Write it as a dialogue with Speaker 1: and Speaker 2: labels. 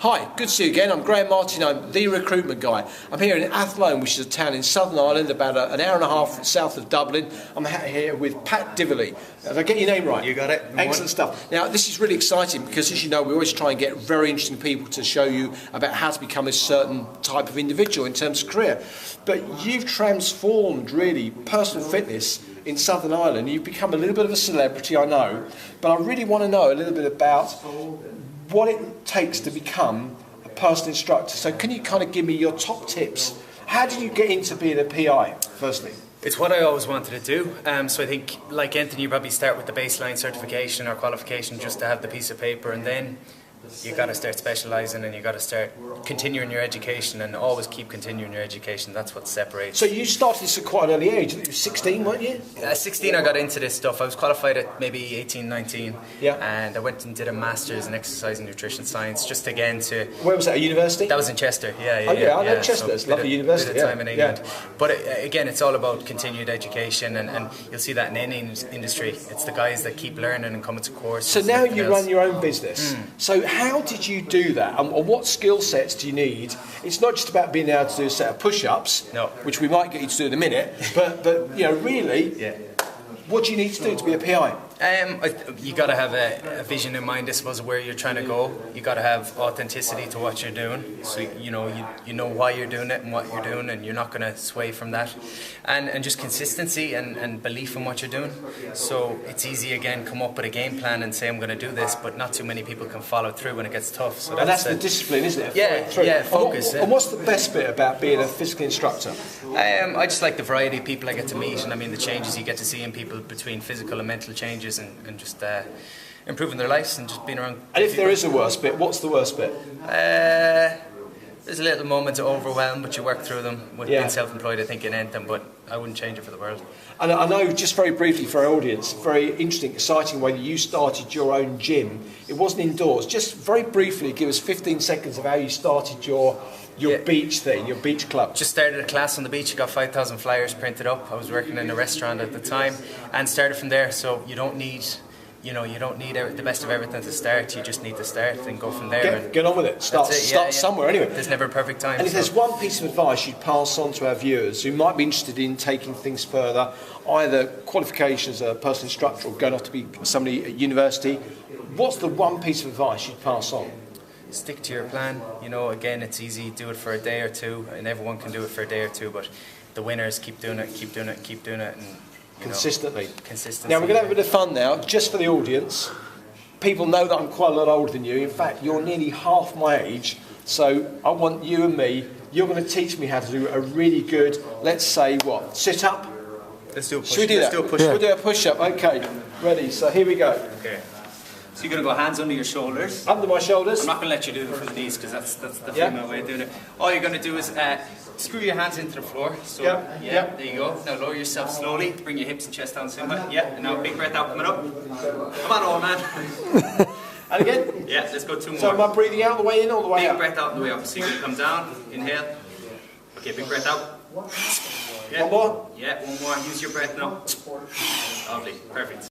Speaker 1: Hi, good to see you again. I'm Graham Martin, I'm the recruitment guy. I'm here in Athlone, which is a town in Southern Ireland, about an hour and a half south of Dublin. I'm here with Pat Divilly. Did I get your name right?
Speaker 2: You got it.
Speaker 1: Excellent stuff. Now, this is really exciting because, as you know, we always try and get very interesting people to show you about how to become a certain type of individual in terms of career. But you've transformed, really, personal fitness in Southern Ireland. You've become a little bit of a celebrity, I know, but I really want to know a little bit about what it takes to become a personal instructor. So can you kind of give me your top tips? How did you get into being a PI, firstly?
Speaker 2: It's what I always wanted to do. So I think, like anything, you probably start with the baseline certification or qualification just to have the piece of paper, and then you got to start specialising and you got to start continuing your education, and always keep continuing your education. That's what separates.
Speaker 1: So you started this at quite an early age. You were 16, weren't you?
Speaker 2: 16 I got into this stuff. I was qualified at maybe 18, 19.
Speaker 1: Yeah.
Speaker 2: And I went and did a Masters in Exercise and Nutrition Science, just again to...
Speaker 1: Where was that, a university?
Speaker 2: That was in Chester, yeah.
Speaker 1: I know Chester, it's a lovely university.
Speaker 2: Bit of time in England. Yeah. But again, it's all about continued education, and you'll see that in any industry. It's the guys that keep learning and coming to courses.
Speaker 1: So now you run your own business. So how did you do that, and what skill sets do you need? It's not just about being able to do a set of push-ups,
Speaker 2: no,
Speaker 1: which we might get you to do in a minute, but you know, really,
Speaker 2: yeah.
Speaker 1: What do you need to do to be a PI?
Speaker 2: You got to have a vision in mind, I suppose, of where you're trying to go. You got to have authenticity to what you're doing, so you know why you're doing it and what you're doing, and you're not going to sway from that. And just consistency and belief in what you're doing. So it's easy, again, come up with a game plan and say I'm going to do this, but not too many people can follow through when it gets tough. So
Speaker 1: that's the discipline, isn't it?
Speaker 2: Yeah, focus.
Speaker 1: And what's the best bit about being a physical instructor?
Speaker 2: I just like the variety of people I get to meet, and I mean the changes you get to see in people between physical and mental changes, and just improving their lives and just being around.
Speaker 1: And if there is a worst bit, what's the worst bit?
Speaker 2: There's a little moments of overwhelm, but you work through them. With being self-employed, I think you end them, but I wouldn't change it for the world.
Speaker 1: And I know, just very briefly for our audience, very interesting, exciting way that you started your own gym. It wasn't indoors. Just very briefly, give us 15 seconds of how you started your beach thing, your beach club.
Speaker 2: Just started a class on the beach. I got 5,000 flyers printed up. I was working in a restaurant at the time, and started from there. So you don't need the best of everything to start. You just need to start and go from there.
Speaker 1: Get on with it. Start somewhere anyway.
Speaker 2: There's never a perfect time.
Speaker 1: And if there's one piece of advice you'd pass on to our viewers who might be interested in taking things further, either qualification as a personal instructor or going off to be somebody at university, what's the one piece of advice you'd pass on?
Speaker 2: Stick to your plan. Again, it's easy. Do it for a day or two, and everyone can do it for a day or two. But the winners keep doing it, keep doing it, keep doing it, and
Speaker 1: consistently.
Speaker 2: Consistency.
Speaker 1: Now we're going to have a bit of fun now, just for the audience. People know that I'm quite a lot older than you. In fact, you're nearly half my age. So I want you and me. You're going to teach me how to do a really good, let's say, what? Sit up.
Speaker 2: Let's do a push.
Speaker 1: Should we do that?
Speaker 2: Do a push.
Speaker 1: We'll do a push up. Okay. Ready. So here we go.
Speaker 2: Okay. So you're going to go hands under your shoulders.
Speaker 1: Under my shoulders.
Speaker 2: I'm not going to let you do it from the knees because that's the female way of doing it. All you're going to do is screw your hands into the floor. So, there you go. Now lower yourself slowly. Bring your hips and chest down similar. Yeah, and now big breath out coming up. Come on, old man.
Speaker 1: And again?
Speaker 2: Yeah, let's go 2 more.
Speaker 1: So am I breathing out the way in or the way out?
Speaker 2: Big breath out and the way up. So you're going to come down, inhale. Okay, big breath out. Yeah.
Speaker 1: One more?
Speaker 2: Yeah, one more. Use your breath now. Lovely, perfect.